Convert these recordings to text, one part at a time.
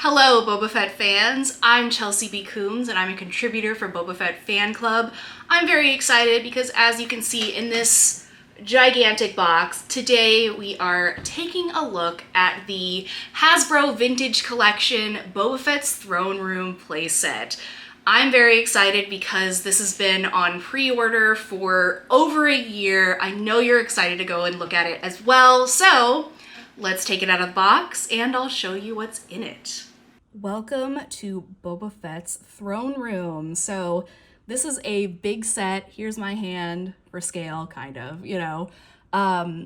Hello, Boba Fett fans. I'm Chelsey B. Coombs, and I'm a contributor for Boba Fett Fan Club. I'm very excited because, as you can see in this gigantic box, today we are taking a look at the Hasbro Vintage Collection Boba Fett's Throne Room playset. I'm very excited because this has been on pre-order for over a year. I know you're excited to go and look at it as well, so let's take it out of the box and I'll show you what's in it. Welcome to Boba Fett's Throne Room. So this is a big set. Here's my hand for scale, kind of,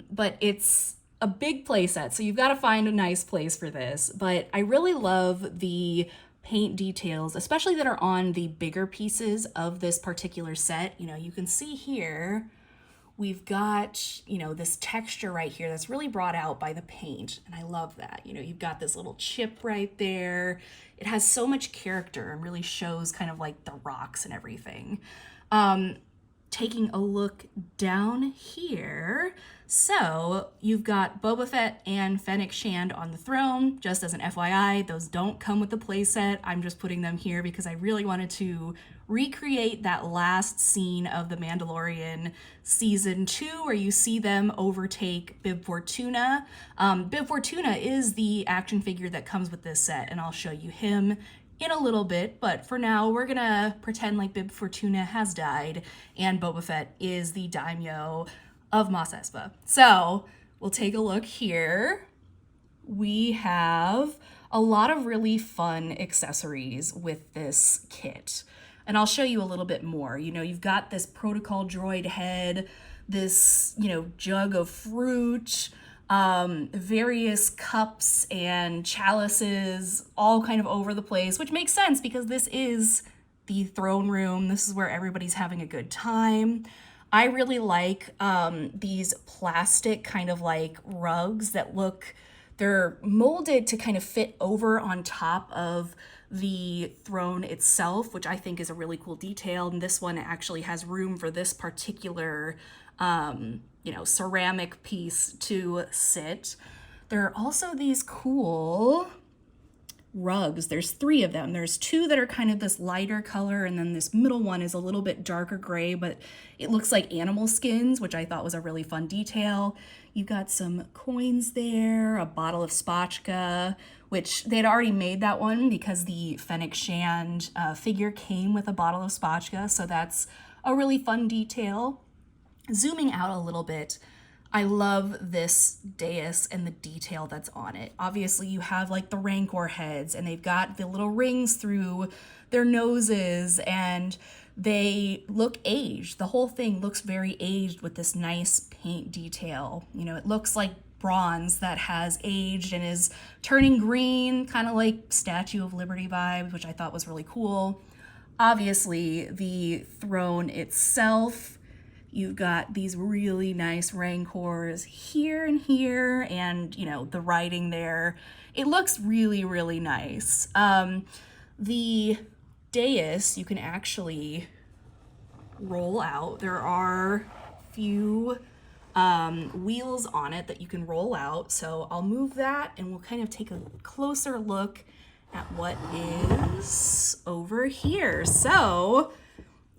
but it's a big play set, so you've got to find a nice place for this. But I really love the paint details, especially that are on the bigger pieces of this particular set. You can see here, we've got, this texture right here that's really brought out by the paint. And I love that. You've got this little chip right there. It has so much character and really shows kind of like the rocks and everything. Taking a look down here. So you've got Boba Fett and Fennec Shand on the throne. Just as an FYI, those don't come with the playset. I'm just putting them here because I really wanted to recreate that last scene of The Mandalorian season 2 where you see them overtake Bib Fortuna. Bib Fortuna is the action figure that comes with this set, and I'll show you him in a little bit, but for now we're gonna pretend like Bib Fortuna has died and Boba Fett is the daimyo of Mos Espa. So we'll take a look here. We have a lot of really fun accessories with this kit, and I'll show you a little bit more. You've got this protocol droid head, this, jug of fruit, various cups and chalices all kind of over the place, which makes sense because this is the throne room. This is where everybody's having a good time. I really like these plastic kind of like rugs that they're molded to kind of fit over on top of the throne itself, which I think is a really cool detail. And this one actually has room for this particular ceramic piece to sit. There are also these cool rugs. There's 3 of them. There's 2 that are kind of this lighter color, and then this middle one is a little bit darker gray, but it looks like animal skins, which I thought was a really fun detail. You've got some coins there, a bottle of spotchka, which they'd already made that one because the Fennec Shand figure came with a bottle of spotchka, so that's a really fun detail. Zooming out a little bit, I love this dais and the detail that's on it. Obviously, you have like the Rancor heads, and they've got the little rings through their noses, and they look aged. The whole thing looks very aged with this nice paint detail. It looks like bronze that has aged and is turning green, kind of like Statue of Liberty vibes, which I thought was really cool. Obviously, the throne itself, you've got these really nice Rancors here and here, and, the writing there. It looks really, really nice. The dais, you can actually roll out. There are a few wheels on it that you can roll out. So I'll move that, and we'll kind of take a closer look at what is over here. So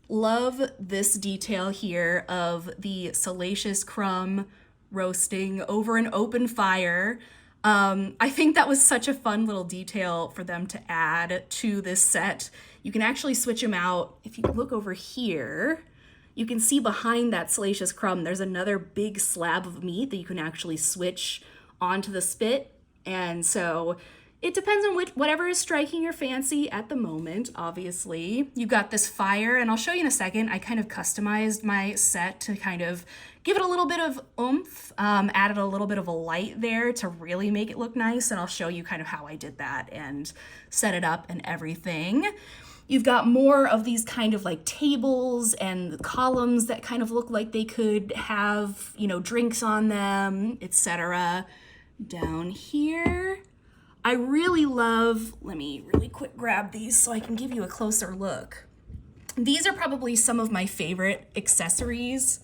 love this detail here of the salacious crumb roasting over an open fire. I think that was such a fun little detail for them to add to this set. You can actually switch them out. If you look over here, you can see behind that salacious crumb, there's another big slab of meat that you can actually switch onto the spit. And so it depends on whatever is striking your fancy at the moment, obviously. You've got this fire, and I'll show you in a second. I kind of customized my set to kind of give it a little bit of oomph, added a little bit of a light there to really make it look nice, and I'll show you kind of how I did that and set it up and everything. You've got more of these kind of like tables and columns that kind of look like they could have, drinks on them, etc. Down here, I really love, let me really quick grab these so I can give you a closer look. These are probably some of my favorite accessories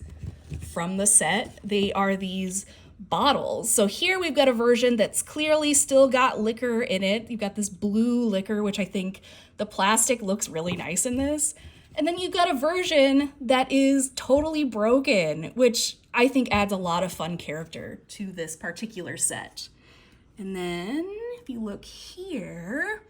from the set. They are these bottles. So here we've got a version that's clearly still got liquor in it. You've got this blue liquor, which I think the plastic looks really nice in this. And then you've got a version that is totally broken, which I think adds a lot of fun character to this particular set. And then if you look here,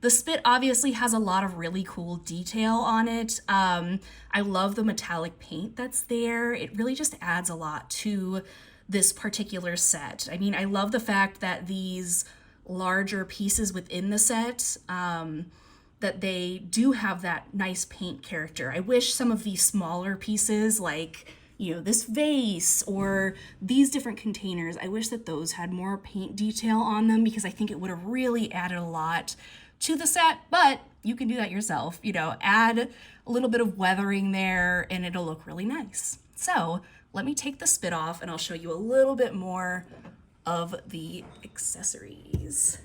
the spit obviously has a lot of really cool detail on it. I love the metallic paint that's there. It really just adds a lot to this particular set. I mean, I love the fact that these larger pieces within the set, that they do have that nice paint character. I wish some of these smaller pieces, like, you know, this vase or these different containers, I wish that those had more paint detail on them, because I think it would have really added a lot to the set. But you can do that yourself, you know, add a little bit of weathering there and it'll look really nice. So let me take the spit off and I'll show you a little bit more of the accessories.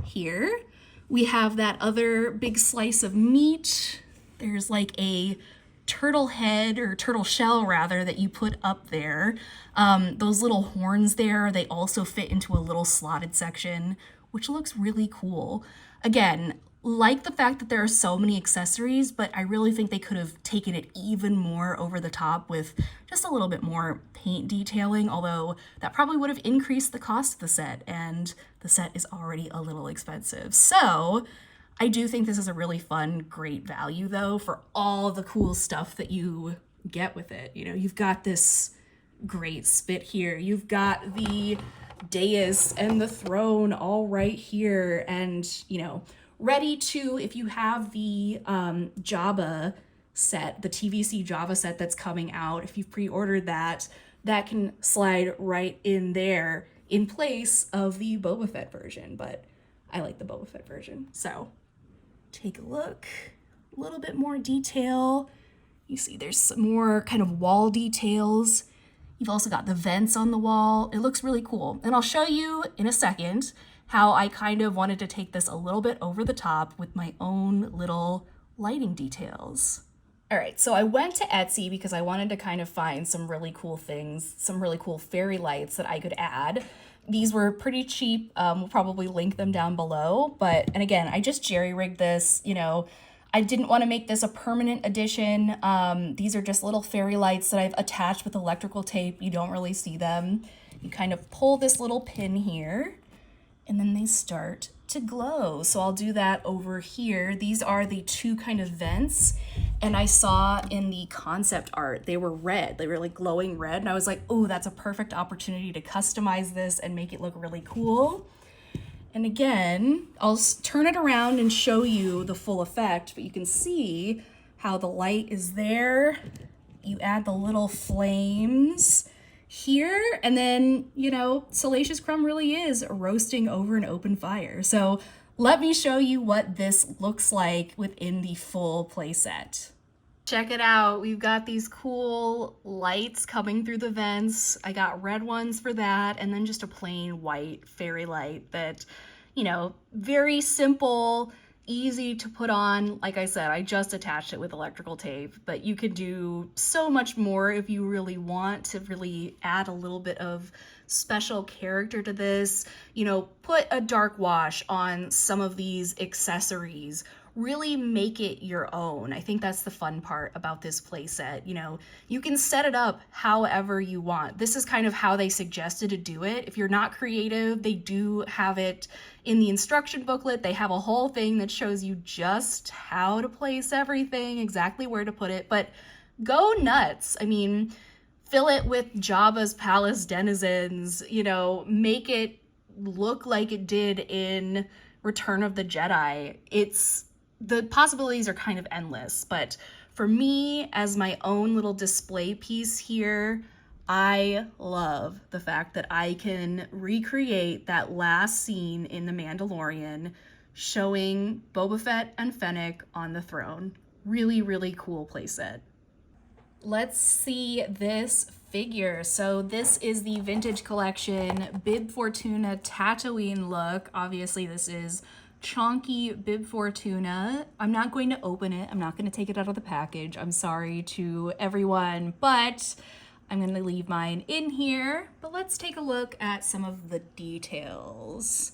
Here we have that other big slice of meat. There's like a turtle head, or turtle shell rather, that you put up there. Those little horns there, they also fit into a little slotted section, which looks really cool. Again, like the fact that there are so many accessories, but I really think they could have taken it even more over the top with just a little bit more paint detailing, although that probably would have increased the cost of the set, and the set is already a little expensive. So I do think this is a really fun, great value though, for all the cool stuff that you get with it. You know, you've got this great spit here. You've got the dais and the throne all right here, and, you know, ready to, if you have the Jabba set, the TVC Jabba set that's coming out, if you've pre-ordered that, that can slide right in there in place of the Boba Fett version, but I like the Boba Fett version. So take a look, a little bit more detail. You see there's some more kind of wall details. You've also got the vents on the wall. It looks really cool. And I'll show you in a second how I kind of wanted to take this a little bit over the top with my own little lighting details. All right, so I went to Etsy because I wanted to kind of find some really cool things, some really cool fairy lights that I could add. These were pretty cheap. We'll probably link them down below. And again, I just jerry-rigged this, you know. I didn't want to make this a permanent addition. These are just little fairy lights that I've attached with electrical tape. You don't really see them. You kind of pull this little pin here, and then they start to glow. So I'll do that over here. These are the two kind of vents, and I saw in the concept art, they were red. They were like glowing red, and I was like, oh, that's a perfect opportunity to customize this and make it look really cool. And again, I'll turn it around and show you the full effect, but you can see how the light is there. You add the little flames here, and then, you know, Salacious Crumb really is roasting over an open fire. So let me show you what this looks like within the full playset. Check it out. We've got these cool lights coming through the vents. I got red ones for that, and then just a plain white fairy light that, you know, very simple, easy to put on. Like I said, I just attached it with electrical tape, but you could do so much more if you really want to really add a little bit of special character to this. You know, put a dark wash on some of these accessories. Really make it your own. I think that's the fun part about this playset. You know, you can set it up however you want. This is kind of how they suggested to do it. If you're not creative, they do have it in the instruction booklet. They have a whole thing that shows you just how to place everything, exactly where to put it, but go nuts. I mean, fill it with Jabba's palace denizens, you know, make it look like it did in Return of the Jedi. The possibilities are kind of endless, but for me, as my own little display piece here, I love the fact that I can recreate that last scene in The Mandalorian showing Boba Fett and Fennec on the throne. Really, really cool playset. Let's see this figure. So this is the Vintage Collection Bib Fortuna Tatooine look. Obviously, this is chonky Bib Fortuna. I'm not going to open it. I'm not going to take it out of the package. I'm sorry to everyone, but I'm going to leave mine in here, but let's take a look at some of the details.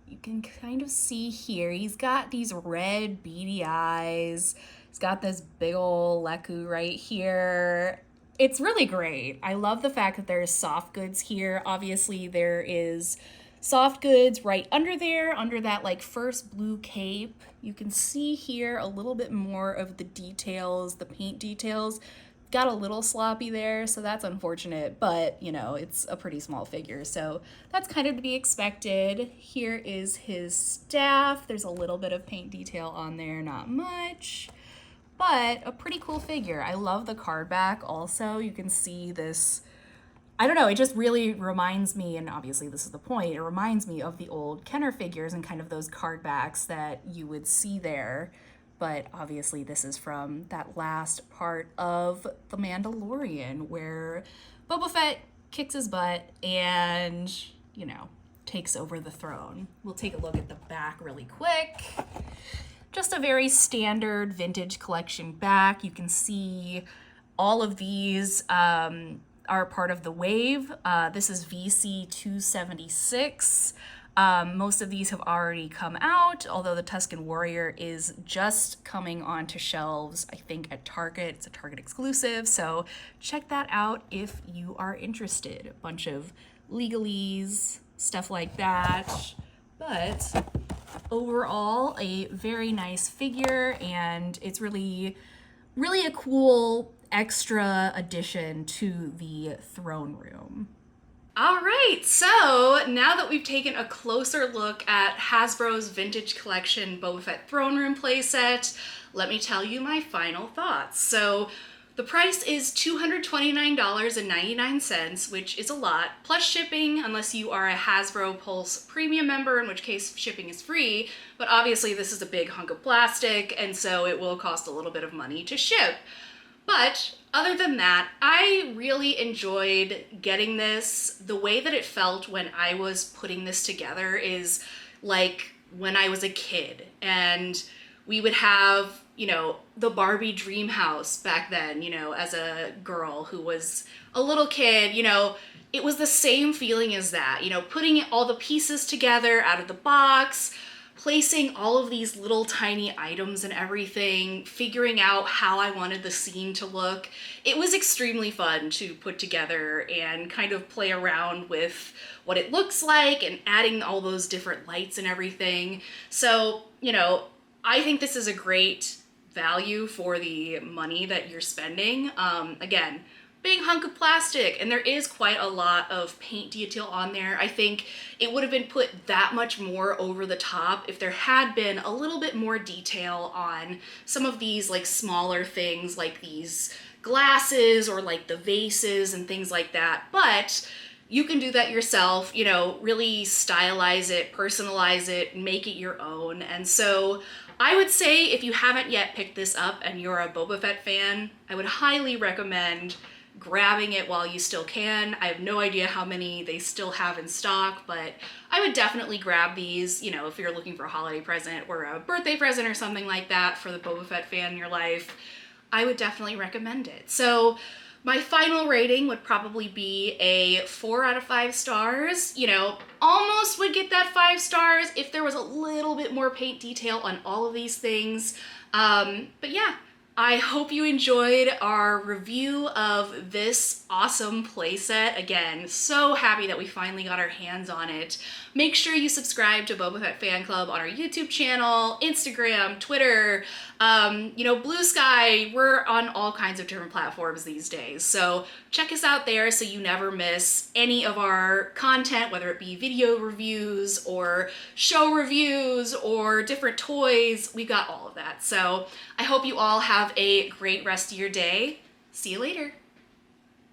You can kind of see here, he's got these red beady eyes. He's got this big ol' Leku right here. It's really great. I love the fact that there's soft goods here. Obviously, there is soft goods right under there, under that like first blue cape. You can see here a little bit more of the details, the paint details. Got a little sloppy there, so that's unfortunate, but you know, it's a pretty small figure, so that's kind of to be expected. Here is his staff. There's a little bit of paint detail on there, not much, but a pretty cool figure. I love the card back also. You can see this, I don't know, it just really reminds me, and obviously this is the point, it reminds me of the old Kenner figures and kind of those card backs that you would see there. But obviously this is from that last part of The Mandalorian where Boba Fett kicks his butt and, you know, takes over the throne. We'll take a look at the back really quick. Just a very standard vintage collection back. You can see all of these are part of the wave. This is VC 276. Most of these have already come out, although the Tusken Warrior is just coming onto shelves, I think, at Target. It's a Target exclusive, so check that out if you are interested. A bunch of legalese, stuff like that. But overall, a very nice figure, and it's really, really a cool extra addition to the throne room. All right, so now that we've taken a closer look at Hasbro's vintage collection Boba Fett throne room playset, let me tell you my final thoughts. So the price is $229.99, which is a lot, plus shipping unless you are a Hasbro Pulse Premium member, in which case shipping is free, but obviously this is a big hunk of plastic, and so it will cost a little bit of money to ship. But other than that, I really enjoyed getting this. The way that it felt when I was putting this together is like when I was a kid and we would have, you know, the Barbie dream house back then, you know, as a girl who was a little kid, you know, it was the same feeling as that, you know, putting all the pieces together out of the box, placing all of these little tiny items and everything, figuring out how I wanted the scene to look. It was extremely fun to put together and kind of play around with what it looks like and adding all those different lights and everything. So, you know, I think this is a great value for the money that you're spending. Again, big hunk of plastic, and there is quite a lot of paint detail on there. I think it would have been put that much more over the top if there had been a little bit more detail on some of these like smaller things like these glasses or like the vases and things like that. But you can do that yourself, you know, really stylize it, personalize it, make it your own. And so I would say if you haven't yet picked this up and you're a Boba Fett fan, I would highly recommend grabbing it while you still can. I have no idea how many they still have in stock, but I would definitely grab these, you know, if you're looking for a holiday present or a birthday present or something like that for the Boba Fett fan in your life. I would definitely recommend it. So my final rating would probably be a 4 out of 5 stars. You know, almost would get that 5 stars if there was a little bit more paint detail on all of these things. But yeah, I hope you enjoyed our review of this awesome playset. Again, so happy that we finally got our hands on it. Make sure you subscribe to Boba Fett Fan Club on our YouTube channel, Instagram, Twitter, you know, Blue Sky. We're on all kinds of different platforms these days. So check us out there so you never miss any of our content, whether it be video reviews or show reviews or different toys. We got all of that. So I hope you all have a great rest of your day. See you later.